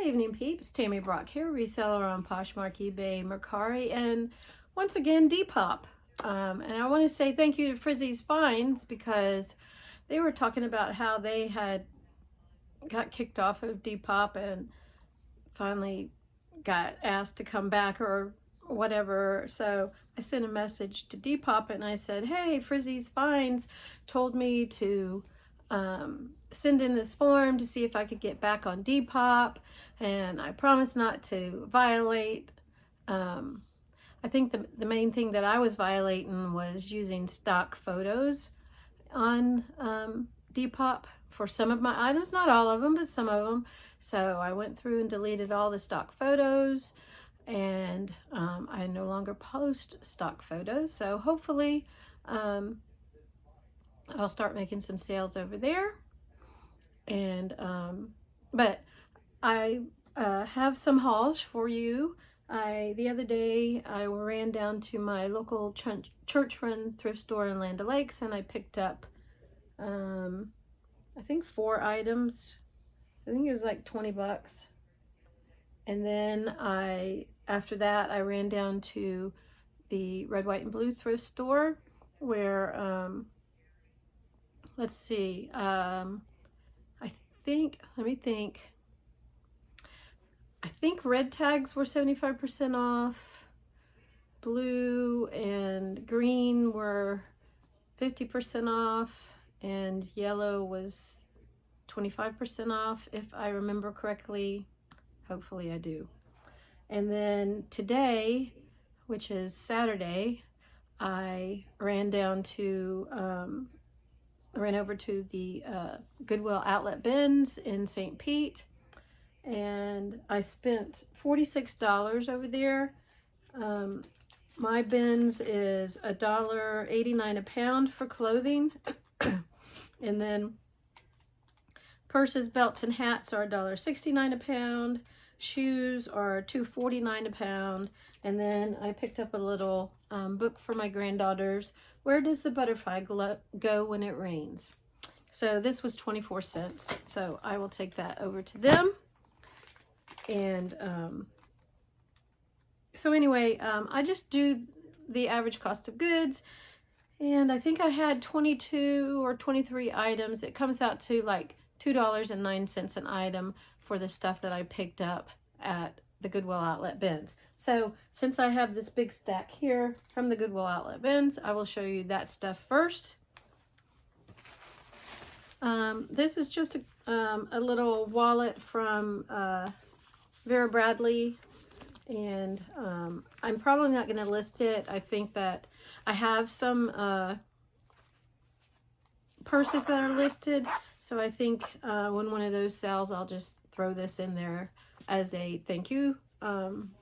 Good evening, peeps. Tammy Brock here, reseller on Poshmark, eBay, Mercari, and once again, Depop. And I want to say thank you to Frizzy's Finds because they were talking about how they had got kicked off of Depop and finally got asked to come back or whatever. So I sent a message to Depop and I said, hey, Frizzy's Finds told me to send in this form to see if I could get back on Depop, and I promised not to violate. I think the main thing that I was violating was using stock photos on Depop for some of my items, not all of them, but some of them. So I went through and deleted all the stock photos, and I no longer post stock photos. So hopefully I'll start making some sales over there. And but I have some hauls for you. The other day I ran down to my local church run thrift store in Land O'Lakes, and I picked up I think 4 items. I think it was like 20 bucks. And then after that I ran down to the Red, White, and Blue thrift store where let's see, I think red tags were 75% off, blue and green were 50% off, and yellow was 25% off, if I remember correctly. Hopefully I do. And then today, which is Saturday, I ran down to I ran over to the Goodwill outlet bins in St. Pete, and I spent $46 over there. My bins is $1.89 a pound for clothing, and then purses, belts, and hats are $1.69 a pound. Shoes are $2.49 a pound. And then I picked up a little book for my granddaughters. Where does the butterfly go when it rains? So this was 24 cents. So I will take that over to them. And so anyway, I just do the average cost of goods. And I think I had 22 or 23 items. It comes out to like $2.09 an item for the stuff that I picked up at the Goodwill outlet bins. So since I have this big stack here from the Goodwill outlet bins, I will show you that stuff first. This is just a little wallet from Vera Bradley, and I'm probably not going to list it. I think that I have some purses that are listed, so I think when one of those sells, I'll just throw this in there as a thank you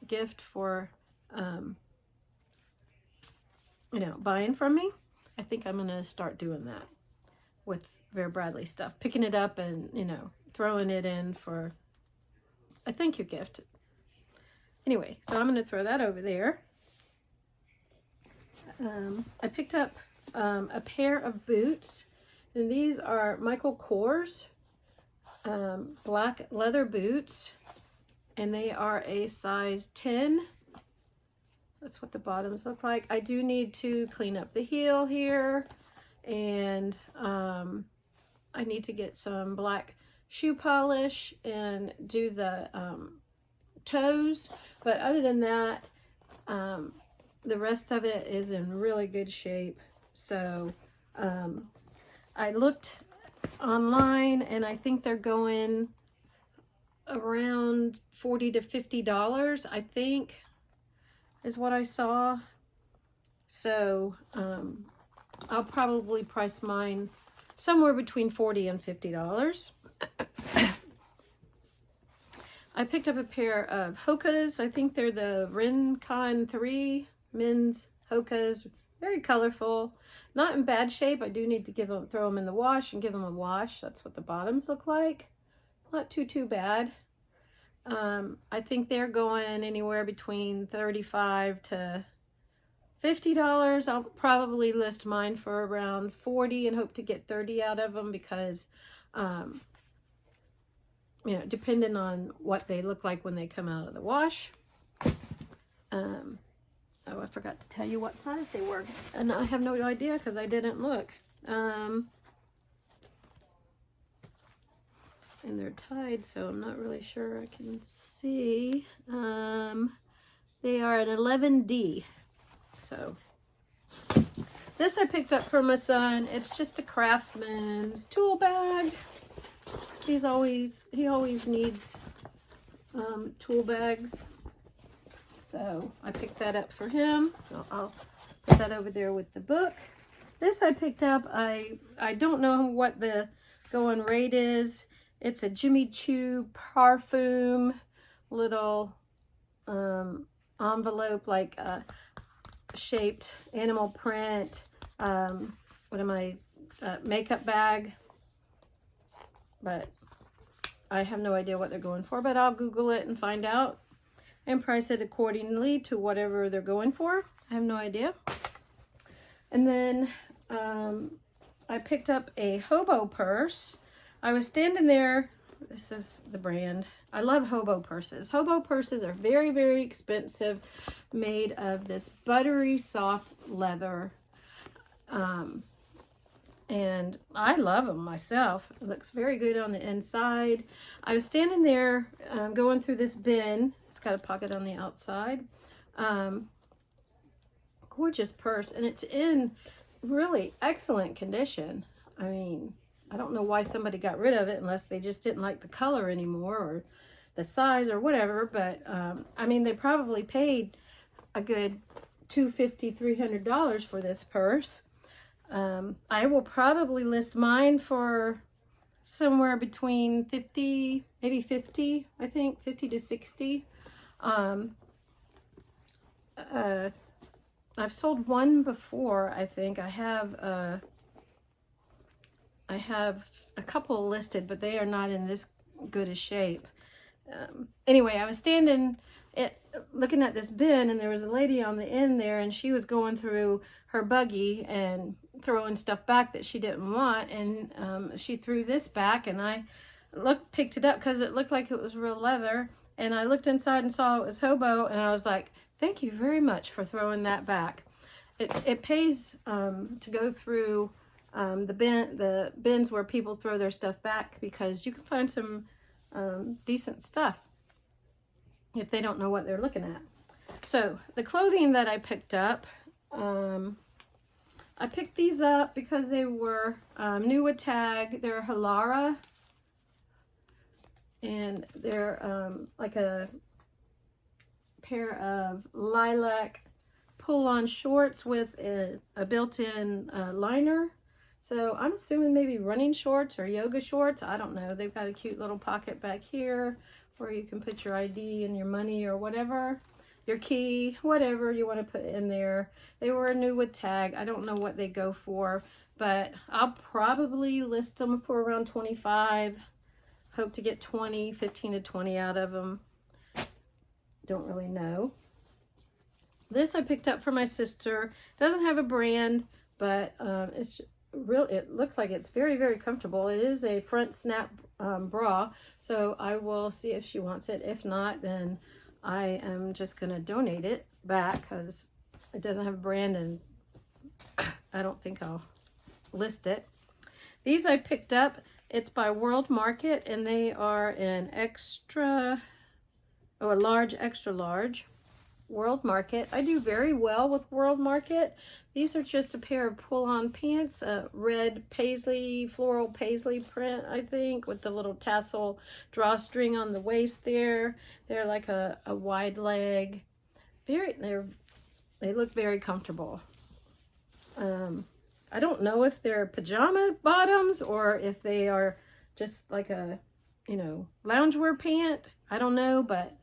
gift for you know, buying from me. I think I'm gonna start doing that with Vera Bradley stuff, picking it up and, you know, throwing it in for a thank you gift. Anyway, so I'm gonna throw that over there. I picked up a pair of boots, and these are Michael Kors black leather boots, and they are a size 10. That's what the bottoms look like. I do need to clean up the heel here, and I need to get some black shoe polish and do the toes, but other than that, the rest of it is in really good shape. So I looked online, and I think they're going around $40 to $50, I think, is what I saw. So I'll probably price mine somewhere between $40 and $50. I picked up a pair of Hokas. I think they're the Rincon 3 men's Hokas. Very colorful, not in bad shape. I do need to throw them in the wash and give them a wash. That's what the bottoms look like. Not too bad. I think they're going anywhere between $35 to $50. I'll probably list mine for around $40 and hope to get $30 out of them because you know, depending on what they look like when they come out of the wash. Oh, I forgot to tell you what size they were, and I have no idea because I didn't look. And they're tied, so I'm not really sure I can see. They are an 11D. So this I picked up for my son. It's just a Craftsman's tool bag. He always needs tool bags. So I picked that up for him. So I'll put that over there with the book. This I picked up. I don't know what the going rate is. It's a Jimmy Choo parfum little envelope, like a shaped animal print. Makeup bag. But I have no idea what they're going for, but I'll Google it and find out and price it accordingly to whatever they're going for. I have no idea. And then I picked up a hobo purse. I was standing there. This is the brand. I love hobo purses. Hobo purses are very, very expensive, made of this buttery soft leather. And I love them myself. It looks very good on the inside. I was standing there going through this bin. It's got a pocket on the outside. Gorgeous purse, and it's in really excellent condition. I mean, I don't know why somebody got rid of it unless they just didn't like the color anymore or the size or whatever. But I mean, they probably paid a good $250, $300 for this purse. I will probably list mine for somewhere between 50, maybe 50, I think 50 to 60. I've sold one before. I think I have a couple listed, but they are not in this good a shape. Anyway, I was standing looking at this bin, and there was a lady on the end there, and she was going through her buggy and throwing stuff back that she didn't want, and she threw this back, and I picked it up because it looked like it was real leather, and I looked inside and saw it was hobo, and I was like, thank you very much for throwing that back. It pays to go through the bins where people throw their stuff back, because you can find some decent stuff if they don't know what they're looking at. So the clothing that I picked up, I picked these up because they were new with tag. They're Halara, and they're like a pair of lilac pull-on shorts with a built-in liner. So I'm assuming maybe running shorts or yoga shorts. I don't know. They've got a cute little pocket back here where you can put your ID and your money or whatever, your key, whatever you want to put in there. They were new with tag. I don't know what they go for, but I'll probably list them for around 25. Hope to get 15 to 20 out of them. Don't really know. This I picked up for my sister. Doesn't have a brand, but it looks like it's very, very comfortable. It is a front snap bra, so I will see if she wants it. If not, then I am just going to donate it back because it doesn't have a brand, and I don't think I'll list it. These I picked up. It's by World Market, and they are an a large, extra large. World Market. I do very well with World Market. These are just a pair of pull-on pants, red paisley, floral paisley print, I think, with the little tassel drawstring on the waist there. They're like a wide leg. They look very comfortable. I don't know if they're pajama bottoms or if they are just like a, loungewear pant. I don't know, but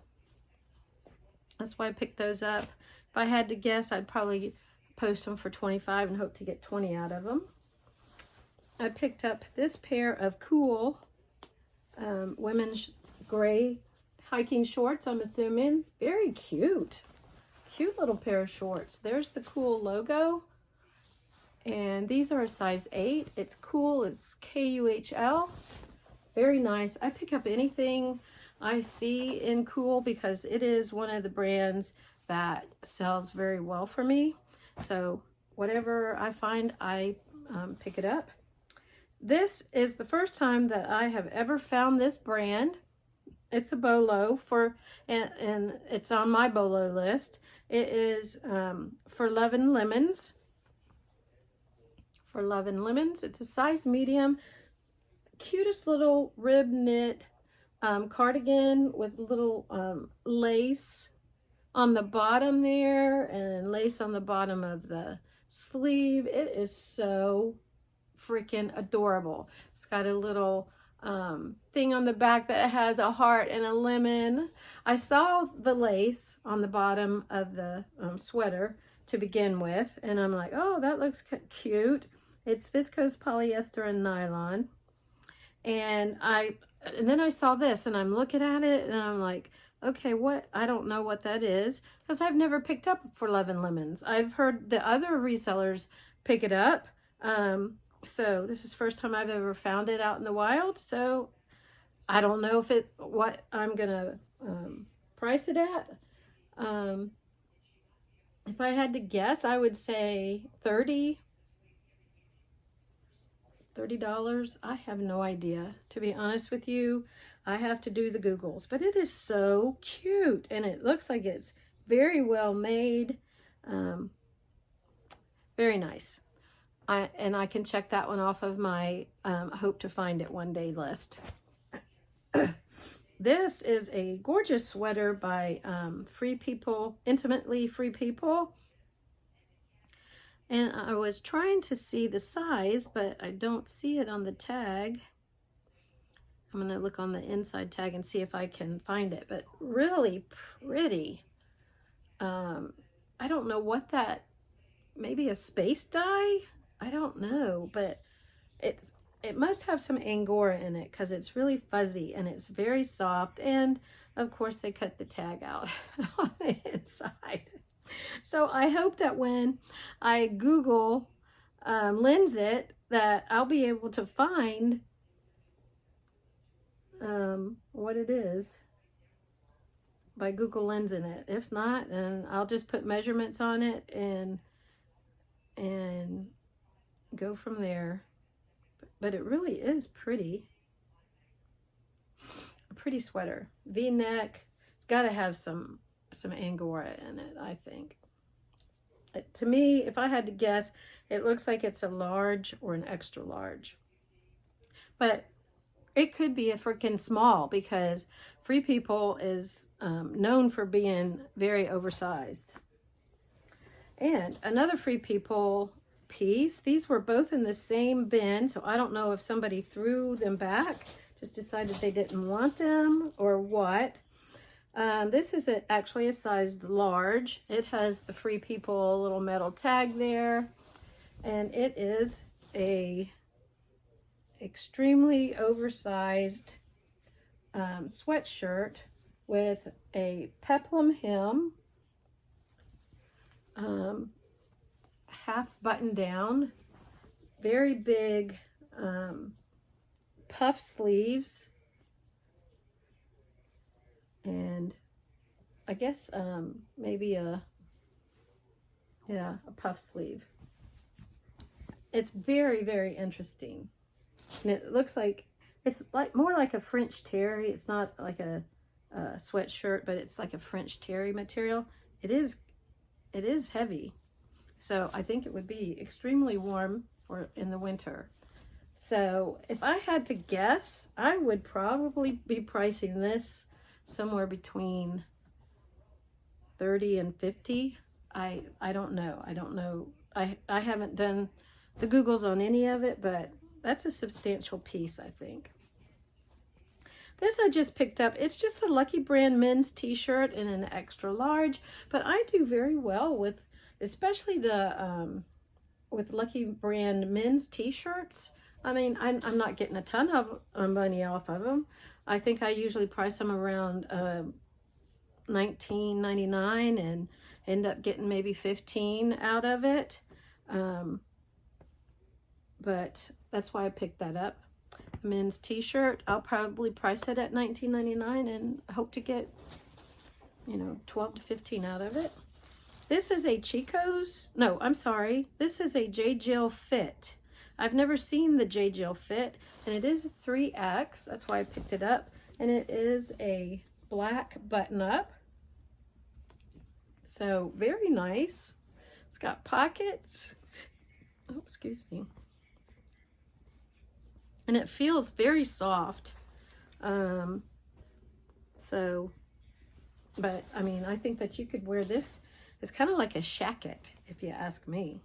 that's why I picked those up. If I had to guess, I'd probably post them for 25 and hope to get 20 out of them. I picked up this pair of cool women's gray hiking shorts, I'm assuming. Very cute. Cute little pair of shorts. There's the cool logo. And these are a size 8. It's cool. It's KUHL. Very nice. I pick up anything I see in Cool because it is one of the brands that sells very well for me. So whatever I find, I pick it up. This is the first time that I have ever found this brand. It's a bolo and it's on my bolo list. It is For Love and Lemons. For Love and Lemons. It's a size medium. Cutest little rib knit cardigan with little lace on the bottom there and lace on the bottom of the sleeve. It is so freaking adorable. It's got a little thing on the back that has a heart and a lemon. I saw the lace on the bottom of the sweater to begin with, and I'm like, oh, that looks cute. It's viscose polyester and nylon. And then I saw this and I'm looking at it and I'm like, okay, what? I don't know what that is because I've never picked up For Love and Lemons. I've heard the other resellers pick it up. So this is the first time I've ever found it out in the wild. So I don't know what I'm gonna price it at. If I had to guess, I would say $30. I have no idea, to be honest with you. I have to do the Googles, but it is so cute and it looks like it's very well made. Very nice. And I can check that one off of my hope to find it one day list. This is a gorgeous sweater by Free People, Intimately Free People. And I was trying to see the size, but I don't see it on the tag. I'm going to look on the inside tag and see if I can find it, but really pretty. I don't know what that, maybe a space dye? I don't know, but it must have some Angora in it because it's really fuzzy and it's very soft. And of course they cut the tag out on the inside. So I hope that when I Google lens it, that I'll be able to find what it is by Google lensing it. If not, then I'll just put measurements on it and go from there. But it really is pretty. A pretty sweater. V-neck. It's got to have some Angora in it, I think. To me, if I had to guess, it looks like it's a large or an extra large. But it could be a freaking small because Free People is known for being very oversized. And another Free People piece. These were both in the same bin, so I don't know if somebody threw them back, just decided they didn't want them or what. This is actually a size large. It has the Free People little metal tag there, and it is a extremely oversized sweatshirt with a peplum hem, half button down, very big puff sleeves, and I guess maybe a puff sleeve. It's very, very interesting. And it looks like, it's like more like a French terry. It's not like a sweatshirt, but it's like a French terry material. It is heavy. So I think it would be extremely warm for in the winter. So if I had to guess, I would probably be pricing this somewhere between 30 and 50. I don't know. I don't know. I haven't done the Googles on any of it, but that's a substantial piece, I think. This I just picked up. It's just a Lucky Brand men's t-shirt in an extra large, but I do very well with, especially the with Lucky Brand men's t-shirts. I mean, I'm not getting a ton of money off of them. I think I usually price them around $19.99 and end up getting maybe $15 out of it. But that's why I picked that up. men's t-shirt. I'll probably price it at $19.99 and hope to get, you know, 12 to 15 out of it. This is a Chico's. No, I'm sorry. This is a J. Jill fit. I've never seen the J. Jill fit, and it is a 3X. That's why I picked it up. And it is a black button-up. So, very nice. It's got pockets. Oh, excuse me. And it feels very soft. But I mean, I think that you could wear this. It's kind of like a shacket, if you ask me.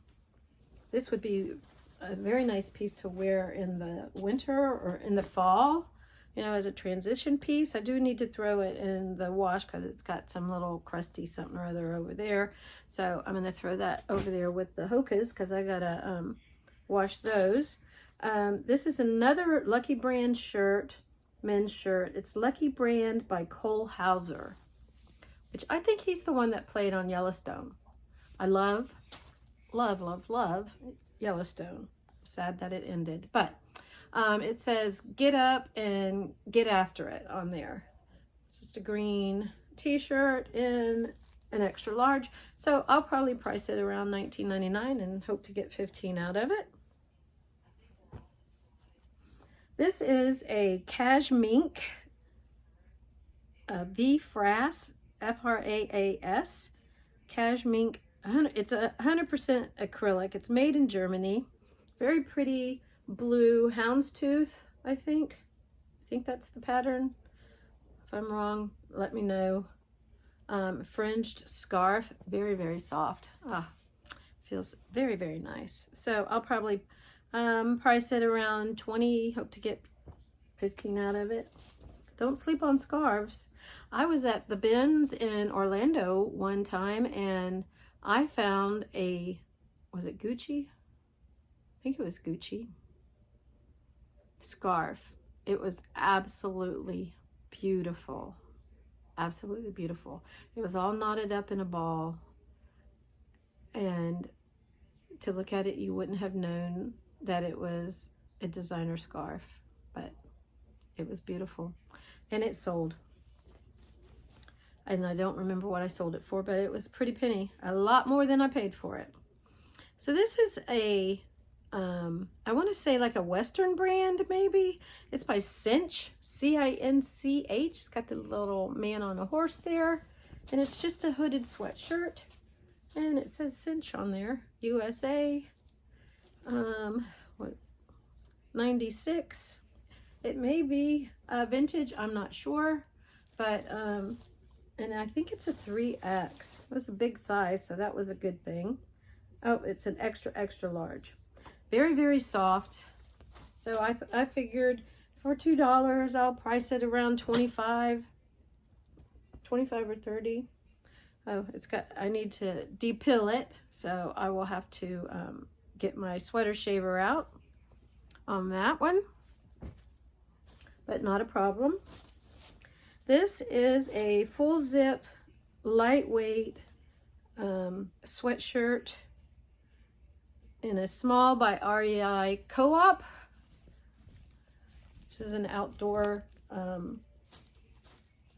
This would be a very nice piece to wear in the winter or in the fall, you know, as a transition piece. I do need to throw it in the wash because it's got some little crusty something or other over there. So I'm going to throw that over there with the Hokas because I got to wash those. This is another Lucky Brand shirt, men's shirt. It's Lucky Brand by Cole Hauser, which I think he's the one that played on Yellowstone. I love, love, love, love Yellowstone. Sad that it ended. But it says, get up and get after it on there. It's just a green t-shirt in an extra large. So I'll probably price it around $19.99 and hope to get 15 out of it. This is a Cashmink V-Frass, F-R-A-A-S, Cashmink. It's 100% acrylic. It's made in Germany. Very pretty blue houndstooth, I think. I think that's the pattern. If I'm wrong, let me know. Fringed scarf, very, very soft. Feels very, very nice. So I'll probably price it around 20, hope to get 15 out of it. Don't sleep on scarves. I was at the bins in Orlando one time and I found a, was it Gucci? I think it was Gucci scarf. It was absolutely beautiful. Absolutely beautiful. It was all knotted up in a ball. And to look at it, you wouldn't have known that it was a designer scarf, but it was beautiful. And it sold. And I don't remember what I sold it for, but it was a pretty penny. A lot more than I paid for it. So this is a, I want to say like a Western brand maybe. It's by Cinch, C-I-N-C-H. It's got the little man on a horse there. And it's just a hooded sweatshirt. And it says Cinch on there, USA. What, 96. It may be vintage, I'm not sure. But, and I think it's a 3X. It was a big size, so that was a good thing. Oh, it's an extra, extra large. Very, very soft. So I figured for $2, I'll price it around 25 or 30. Oh, it's got, I need to depill it, so I will have to get my sweater shaver out on that one. But not a problem. This is a full zip, lightweight sweatshirt in a small by REI Co-op, which is an outdoor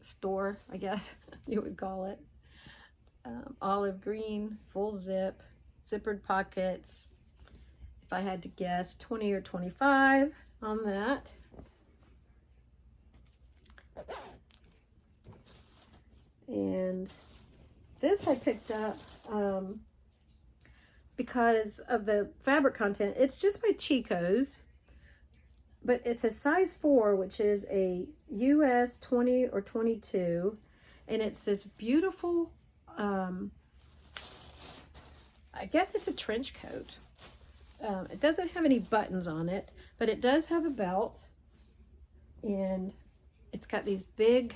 store, I guess you would call it. Olive green, full zip, zippered pockets. If I had to guess, 20 or 25 on that. And this I picked up because of the fabric content. It's just by Chico's, but it's a size 4, which is a US 20 or 22, and it's this beautiful, I guess it's a trench coat. It doesn't have any buttons on it, but it does have a belt, and it's got these big,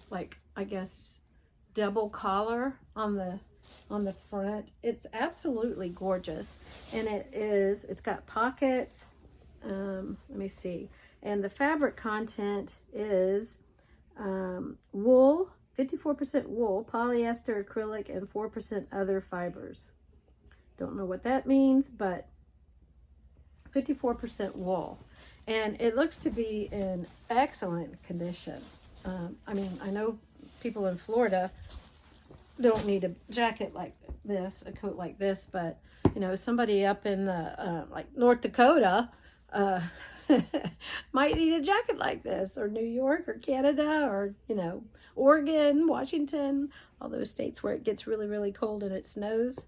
like, I guess, double collar on the front. It's absolutely gorgeous, and it's got pockets. Let me see. And the fabric content is wool, 54% wool, polyester, acrylic, and 4% other fibers. Don't know what that means, but 54% wool. And it looks to be in excellent condition. I mean, I know people in Florida don't need a jacket like this, a coat like this, but you know, somebody up in the like North Dakota might need a jacket like this, or New York or Canada, or you know, Oregon, Washington, all those states where it gets really, really cold and it snows.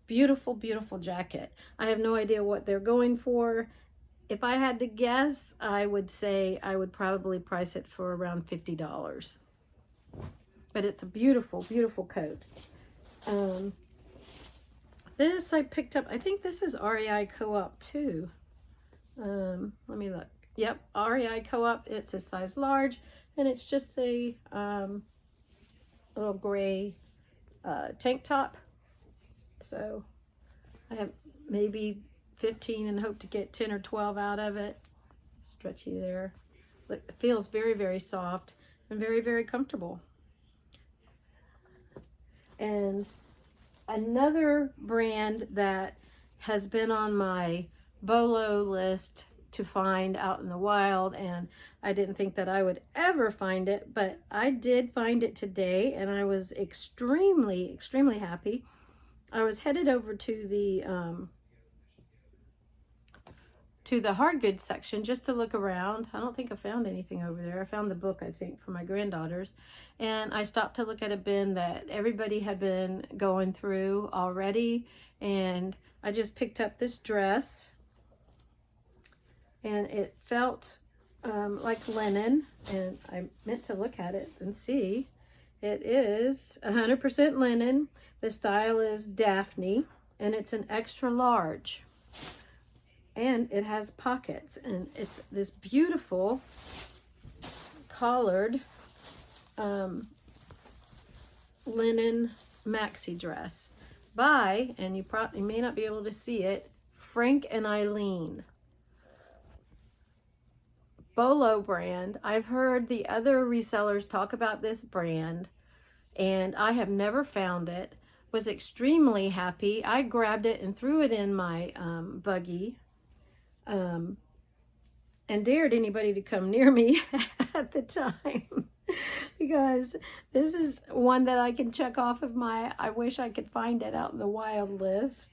Beautiful, beautiful jacket. I have no idea what they're going for. If I had to guess, I would say I would probably price it for around $50. But it's a beautiful, beautiful coat. This I picked up, I think this is REI Co-op too. Let me look. Yep, REI Co-op. It's a size large, and it's just a little gray tank top. So I have maybe 15 and hope to get 10 or 12 out of it. Stretchy there. It feels very, very soft and very, very comfortable. And another brand that has been on my BOLO list to find out in the wild, and I didn't think that I would ever find it, but I did find it today, and I was extremely, extremely happy. I was headed over to the hard goods section just to look around. I don't think I found anything over there. I found the book, I think, for my granddaughters. And I stopped to look at a bin that everybody had been going through already. And I just picked up this dress. And it felt like linen. And I meant to look at it and see. It is 100% linen. The style is Daphne. And it's an extra large. And it has pockets, and it's this beautiful collared linen maxi dress by, and you may not be able to see it, Frank and Eileen. BOLO brand. I've heard the other resellers talk about this brand, and I have never found it. Was extremely happy. I grabbed it and threw it in my buggy. And dared anybody to come near me at the time, because this is one that I can check off of my I wish I could find it out in the wild list.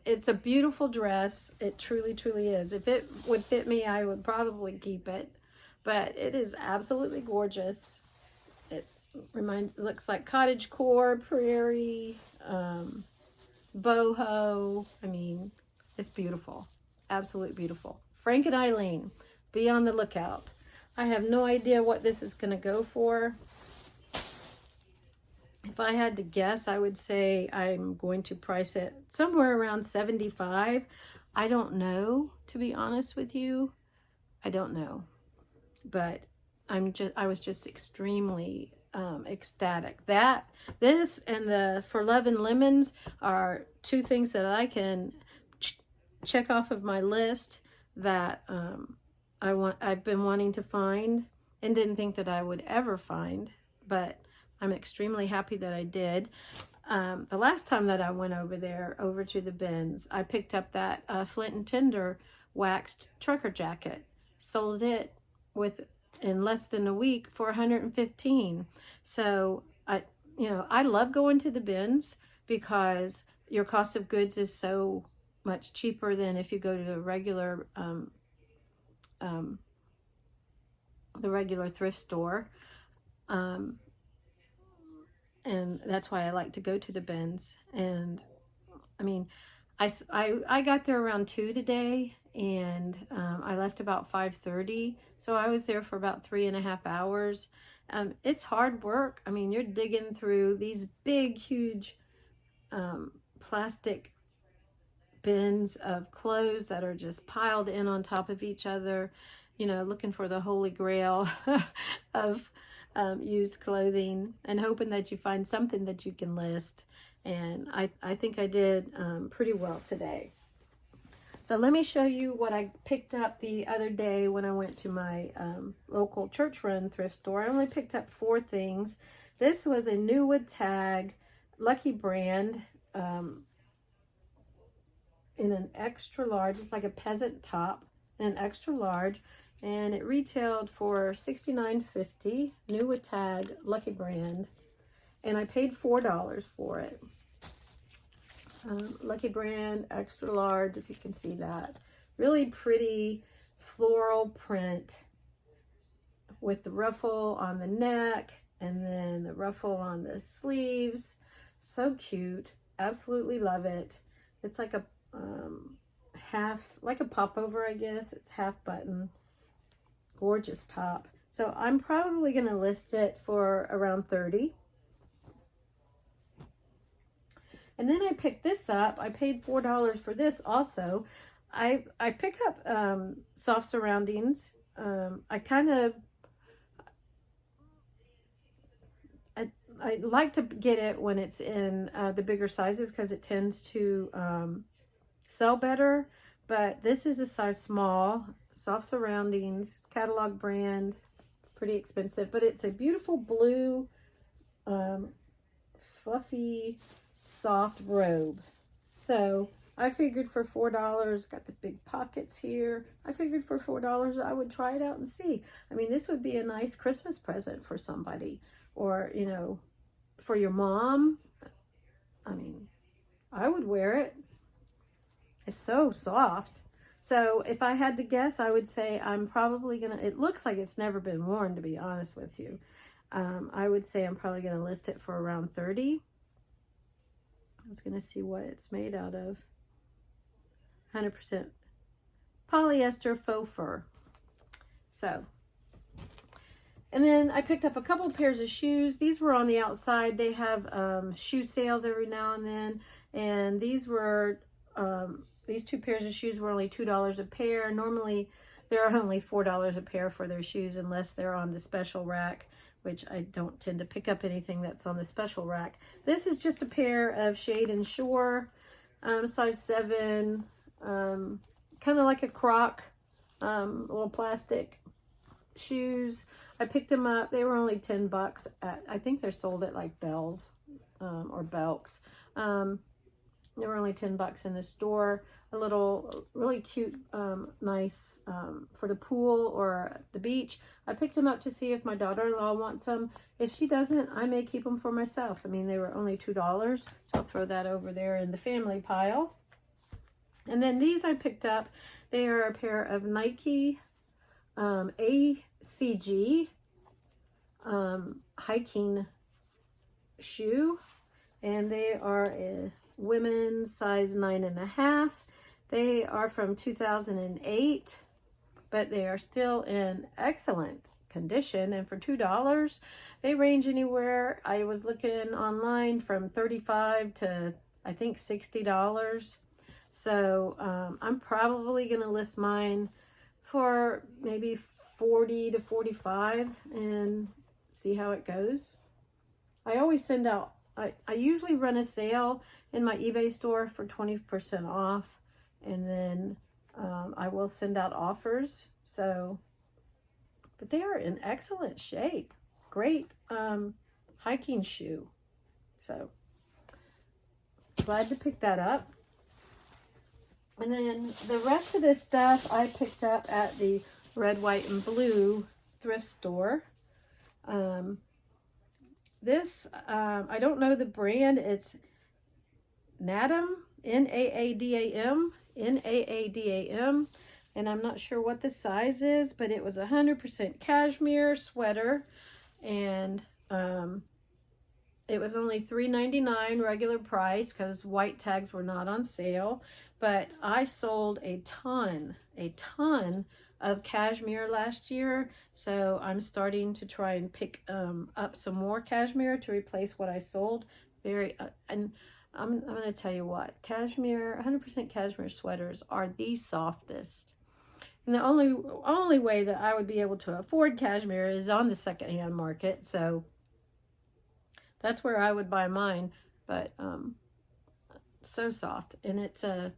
It's a beautiful dress. It truly, truly is. If it would fit me, I would probably keep it, but it is absolutely gorgeous. It looks like cottagecore, prairie, boho. I mean, it's beautiful. Absolutely beautiful. Frank and Eileen, be on the lookout. I have no idea what this is going to go for. If I had to guess, I would say I'm going to price it somewhere around $75. I don't know, to be honest with you. I don't know. But I was just extremely ecstatic. This and the For Love and Lemons are two things that I can check off of my list that I've been wanting to find and didn't think that I would ever find, but I'm extremely happy that I did. The last time that I went over to the bins, I picked up that Flint and Tinder waxed trucker jacket. Sold it in less than a week for $115. So I love going to the bins because your cost of goods is so much cheaper than if you go to the regular thrift store, and that's why I like to go to the bins. And I mean, I got there around 2 today, and I left about 5:30, so I was there for about 3.5 hours. It's hard work. I mean, you're digging through these big, huge plastic bins of clothes that are just piled in on top of each other, looking for the holy grail of used clothing and hoping that you find something that you can list. And I think I did pretty well today. So let me show you what I picked up the other day when I went to my local church-run thrift store. I only picked up 4 things. This was a Newwood tag, Lucky brand. in an extra large. It's like a peasant top in an extra large, and it retailed for $69.50, new with tag, Lucky Brand, and I paid $4 for it. Lucky Brand, extra large, if you can see that. Really pretty floral print with the ruffle on the neck and then the ruffle on the sleeves. So cute. Absolutely love it. It's like a half, like a popover, I guess. It's half button. Gorgeous top. So I'm probably going to list it for around $30. And then I picked this up. I paid $4 for this also. I pick up soft surroundings. I like to get it when it's in the bigger sizes because it tends to sell better. But this is a size small, soft surroundings, catalog brand, pretty expensive. But it's a beautiful blue, fluffy, soft robe. So I figured for $4, got the big pockets here. I figured for $4 I would try it out and see. I mean, this would be a nice Christmas present for somebody, or, you know, for your mom. I mean, I would wear it. It's so soft. So if I had to guess, I would say I'm probably gonna, it looks like it's never been worn, to be honest with you. I would say I'm probably gonna list it for around $30. I was gonna see what it's made out of. 100% polyester faux fur. So, and then I picked up a couple pairs of shoes. These were on the outside. They have shoe sales every now and then. And these were, these two pairs of shoes were only $2 a pair. Normally, there are only $4 a pair for their shoes unless they're on the special rack, which I don't tend to pick up anything that's on the special rack. This is just a pair of Shade and Shore, size 7, kind of like a Croc, little plastic shoes. I picked them up. They were only $10 at, I think they're sold at like Bell's or Belk's. They were only $10 in the store. A little really cute, nice for the pool or the beach. I picked them up to see if my daughter-in-law wants them. If she doesn't, I may keep them for myself. I mean, they were only $2, so I'll throw that over there in the family pile. And then these I picked up. They are a pair of Nike ACG hiking shoe, and they are a women's size 9.5. They are from 2008, but they are still in excellent condition. And for $2, they range anywhere. I was looking online from $35 to I think $60. So I'm probably going to list mine for maybe $40 to $45 and see how it goes. I always send out, I usually run a sale in my eBay store for 20% off, and then I will send out offers. So, but they are in excellent shape. Great hiking shoe. So glad to pick that up. And then the rest of this stuff I picked up at the Red, White, and Blue thrift store. This, I don't know the brand. It's Naadam, N-A-A-D-A-M, N-A-A-D-A-M. And I'm not sure what the size is, but it was 100% cashmere sweater. And it was only $3.99 regular price because white tags were not on sale. But I sold a ton of cashmere last year, so I'm starting to try and pick up some more cashmere to replace what I sold. And I'm going to tell you what, cashmere, 100% cashmere sweaters are the softest. And the only way that I would be able to afford cashmere is on the secondhand market, so that's where I would buy mine. But so soft, and it's a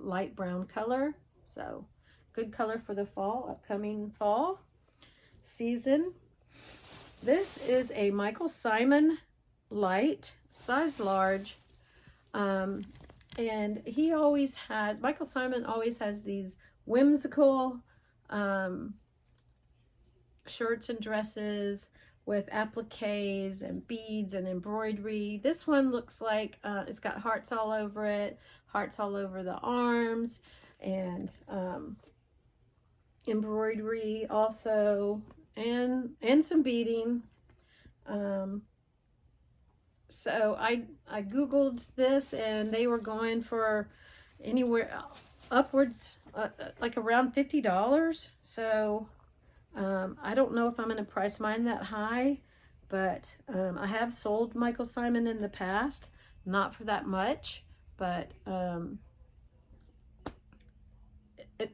light brown color, so good color for the fall, upcoming fall season. This is a Michael Simon light, size large. And he always has, Michael Simon always has these whimsical shirts and dresses with appliques and beads and embroidery. This one looks like it's got hearts all over it, hearts all over the arms, and embroidery also, and some beading. So I googled this, and they were going for anywhere upwards like around $50. So I don't know if I'm going to price mine that high, but I have sold Michael Simon in the past, not for that much, but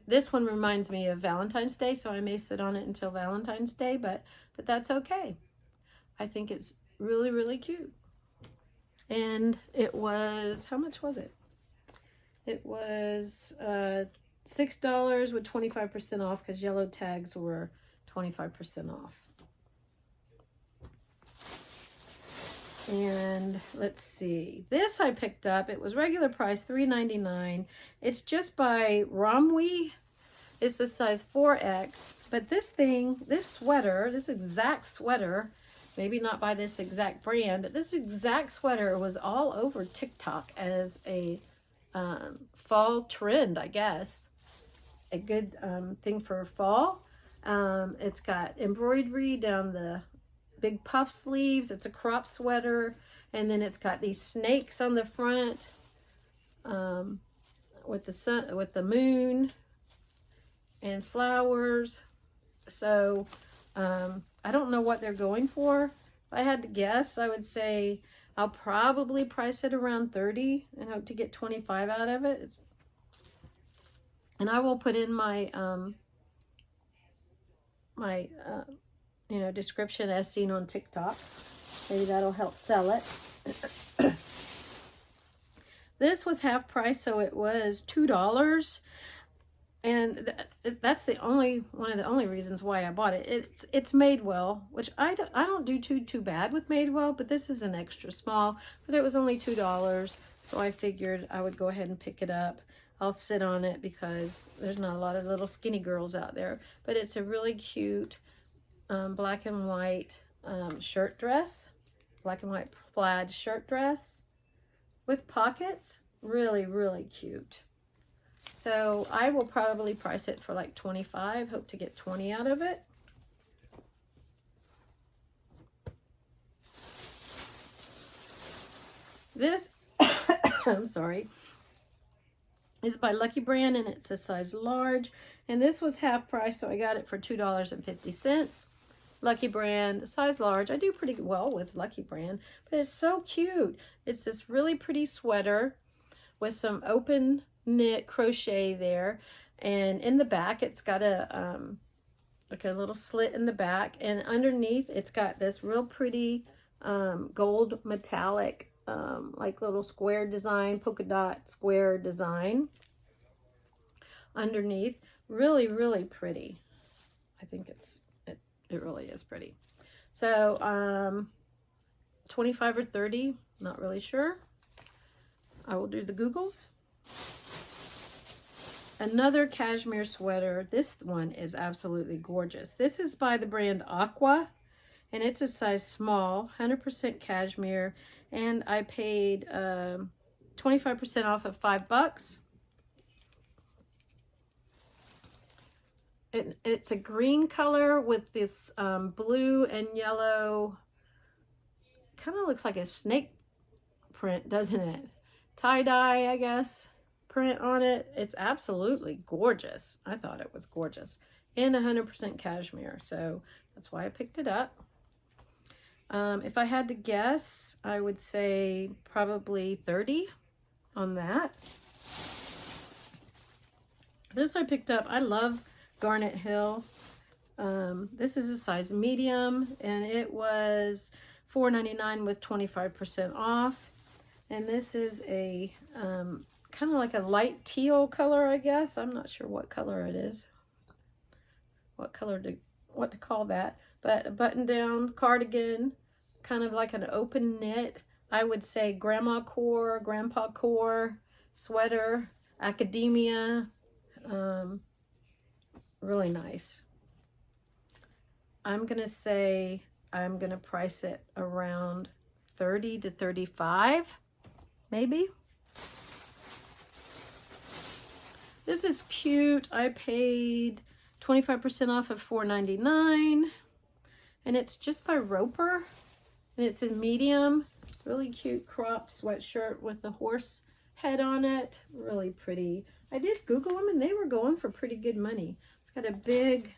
this one reminds me of Valentine's Day, so I may sit on it until Valentine's Day, but that's okay. I think it's really, really cute. And it was, how much was it? It was $6 with 25% off, because yellow tags were 25% off. And let's see, this I picked up. It was regular price $3.99. It's just by Romwe. It's the size 4X. But this thing, this sweater, this exact sweater, maybe not by this exact brand, but this exact sweater was all over TikTok as a fall trend, I guess. A good thing for fall. It's got embroidery down the big puff sleeves. It's a crop sweater, and then it's got these snakes on the front with the sun, with the moon and flowers. So I don't know what they're going for. If I had to guess, I would say I'll probably price it around $30 and hope to get $25 out of it. And I will put in my description as seen on TikTok. Maybe that'll help sell it. This was half price, so it was $2. And that's the one of the only reasons why I bought it. It's Madewell, which I don't do too bad with Madewell, but this is an extra small. But it was only $2, so I figured I would go ahead and pick it up. I'll sit on it because there's not a lot of little skinny girls out there. But it's a really cute black and white shirt dress, black and white plaid shirt dress with pockets. Really, really cute. So I will probably price it for like $25. Hope to get $20 out of it. This, I'm sorry, is by Lucky Brand, and it's a size large. And this was half price, so I got it for $2.50. Lucky Brand, size large. I do pretty well with Lucky Brand, but it's so cute. It's this really pretty sweater with some open knit crochet there, and in the back it's got a like a little slit in the back, and underneath it's got this real pretty gold metallic like little square design, polka dot square design underneath. Really, really pretty. I think it really is pretty. So 25 or 30, not really sure. I will do the Googles. Another cashmere sweater. This one is absolutely gorgeous. This is by the brand Aqua, and it's a size small, 100% cashmere, and I paid 25% off of $5. It's a green color with this blue and yellow, kind of looks like a snake print, doesn't it? Tie-dye, I guess, print on it. It's absolutely gorgeous. I thought it was gorgeous. And 100% cashmere, so that's why I picked it up. If I had to guess, I would say probably $30 on that. This I picked up. I love Garnet Hill. This is a size medium, and it was $4.99 with 25% off. And this is a kind of like a light teal color, I guess. I'm not sure what color it is. What to call that. But a button-down cardigan, kind of like an open knit. I would say grandma core, grandpa core sweater, academia, really nice. I'm gonna say I'm gonna price it around 30 to 35, maybe. This is cute. I paid 25% off of $4.99, and it's just by Roper, and it's in medium. Really cute cropped sweatshirt with the horse head on it. Really pretty. I did Google them, and they were going for pretty good money. It's got a big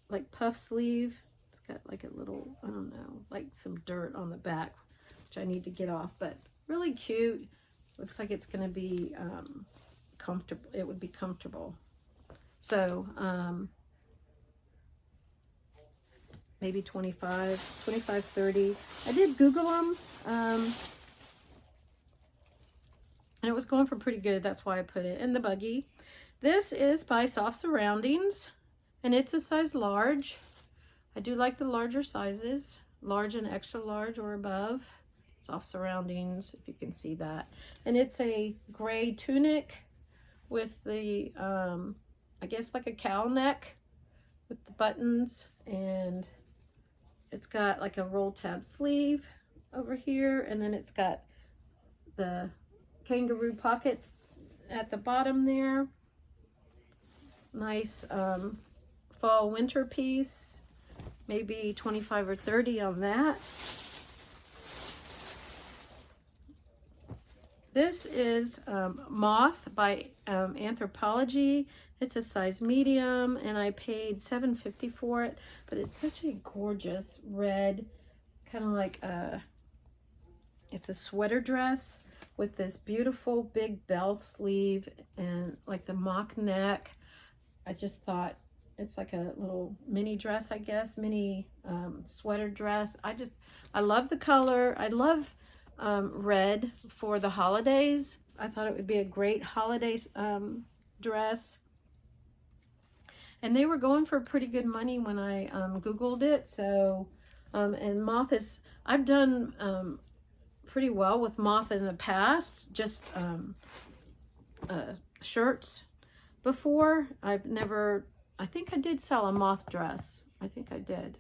like puff sleeve. It's got like a little, I don't know, like some dirt on the back, which I need to get off, but really cute. Looks like it's going to be comfortable. It would be comfortable. So maybe 25, 30. I did Google them, and it was going for pretty good. That's why I put it in the buggy. This is by Soft Surroundings, and it's a size large. I do like the larger sizes, large and extra large or above. Soft Surroundings, if you can see that. And it's a gray tunic with the, I guess like a cow neck with the buttons, and it's got like a roll tab sleeve over here, and then it's got the kangaroo pockets at the bottom there. Nice fall winter piece, maybe 25 or 30 on that. This is Moth by Anthropologie. It's a size medium, and I paid $7.50 for it, but it's such a gorgeous red, kind of like it's a sweater dress with this beautiful big bell sleeve and like the mock neck. I just thought it's like a little mini dress, I guess, mini sweater dress. I love the color. I love red for the holidays. I thought it would be a great holiday dress. And they were going for pretty good money when I Googled it. So, and Moth is, I've done pretty well with Moth in the past, just shirts before. I've never, I think I did sell a Moth dress. I think I did.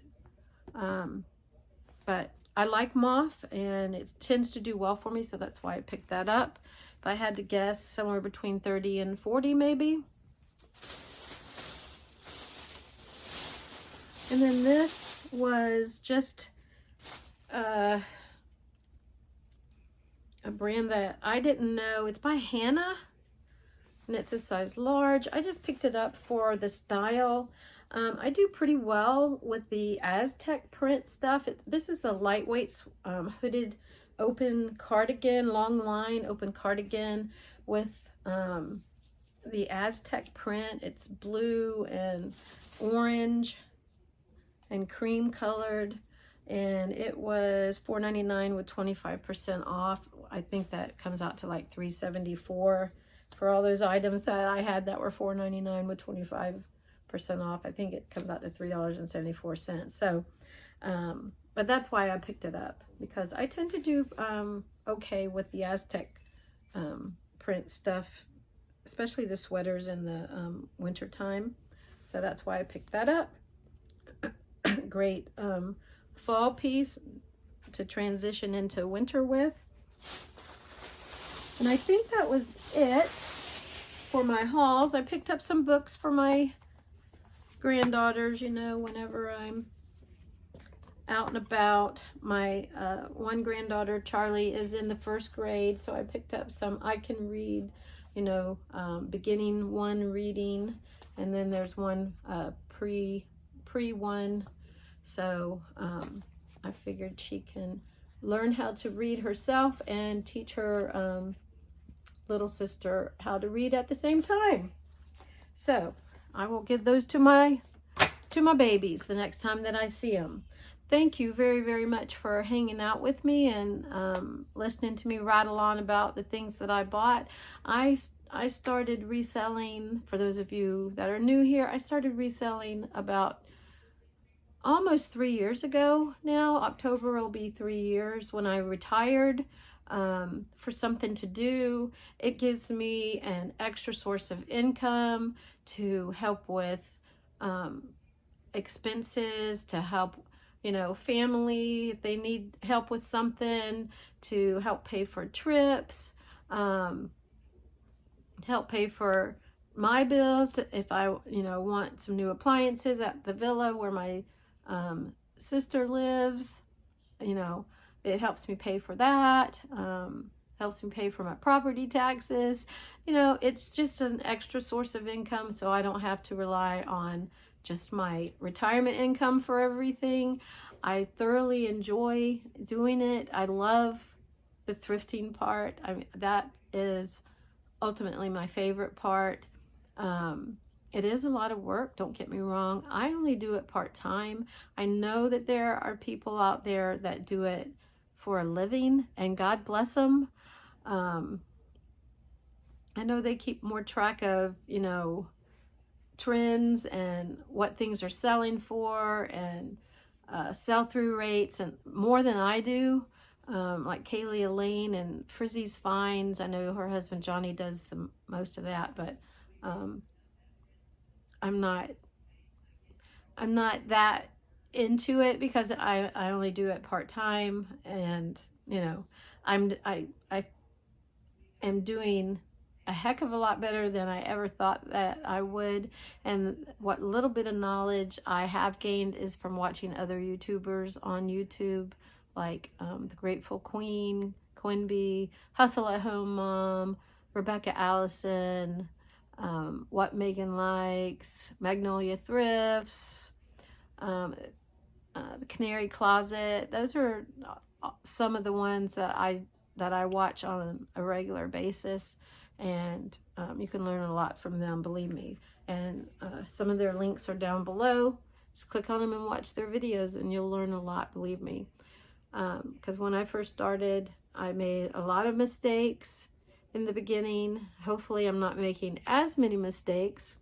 But I like Moth, and it tends to do well for me, so that's why I picked that up. If I had to guess, somewhere between 30 and 40 maybe. And then this was just a brand that I didn't know. It's by Hannah, and it's a size large. I just picked it up for the style. I do pretty well with the Aztec print stuff. This is a lightweight hooded open cardigan, long line open cardigan with the Aztec print. It's blue and orange and cream colored, and it was $4.99 with 25% off. I think that comes out to like $3.74 for all those items that I had that were $4.99 with 25% off. I think it comes out to $3.74. So, but that's why I picked it up, because I tend to do okay with the Aztec print stuff, especially the sweaters in the winter time. So that's why I picked that up. Great fall piece to transition into winter with. And I think that was it for my hauls. I picked up some books for my granddaughters, you know, whenever I'm out and about. My one granddaughter, Charlie, is in the 1st grade, so I picked up some I Can Read, you know, beginning one reading, and then there's one pre one. So I figured she can learn how to read herself and teach her little sister how to read at the same time. So I will give those to my babies the next time that I see them. Thank you very, very much for hanging out with me and listening to me rattle on about the things that I bought. I started reselling, for those of you that are new here, I started reselling about almost 3 years ago now. October will be 3 years when I retired for something to do. It gives me an extra source of income to help with expenses, to help, you know, family if they need help with something, to help pay for trips, to help pay for my bills, if I, you know, want some new appliances at the villa where my sister lives. You know, it helps me pay for that. Helps me pay for my property taxes. You know, it's just an extra source of income, so I don't have to rely on just my retirement income for everything. I thoroughly enjoy doing it. I love the thrifting part. I mean, that is ultimately my favorite part. It is a lot of work, don't get me wrong. I only do it part-time. I know that there are people out there that do it for a living, and God bless them. I know they keep more track of, you know, trends and what things are selling for, and sell-through rates, and more than I do. Like Eileen and Frizzy's Finds. I know her husband Johnny does the most of that, but I'm not that into it because I only do it part-time, and you know, I am doing a heck of a lot better than I ever thought that I would. And what little bit of knowledge I have gained is from watching other YouTubers on YouTube, like The Grateful Queen, Quinby, Hustle at Home Mom, Rebecca Allison, What Megan Likes, Magnolia Thrifts, The Canary Closet. Those are some of the ones that I watch on a regular basis, and you can learn a lot from them, believe me. And some of their links are down below. Just click on them and watch their videos, and you'll learn a lot, believe me. Because when I first started, I made a lot of mistakes in the beginning. Hopefully I'm not making as many mistakes.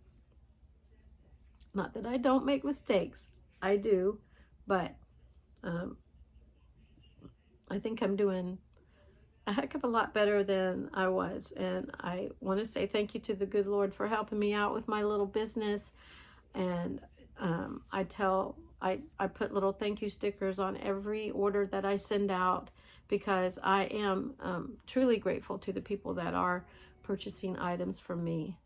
Not that I don't make mistakes, I do, but I think I'm doing a heck of a lot better than I was. And I want to say thank you to the good Lord for helping me out with my little business. And I put little thank you stickers on every order that I send out, because I am truly grateful to the people that are purchasing items from me,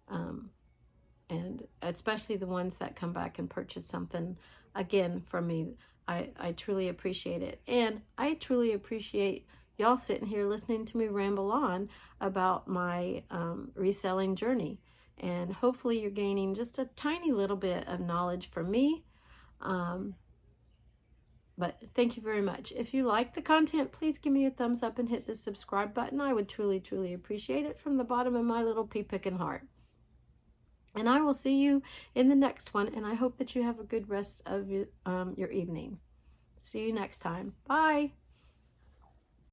and especially the ones that come back and purchase something again from me. I truly appreciate it, and I truly appreciate y'all sitting here listening to me ramble on about my reselling journey. And hopefully you're gaining just a tiny little bit of knowledge from me. But thank you very much. If you like the content, please give me a thumbs up and hit the subscribe button. I would truly, truly appreciate it from the bottom of my little pea-picking heart. And I will see you in the next one, and I hope that you have a good rest of your evening. See you next time. Bye.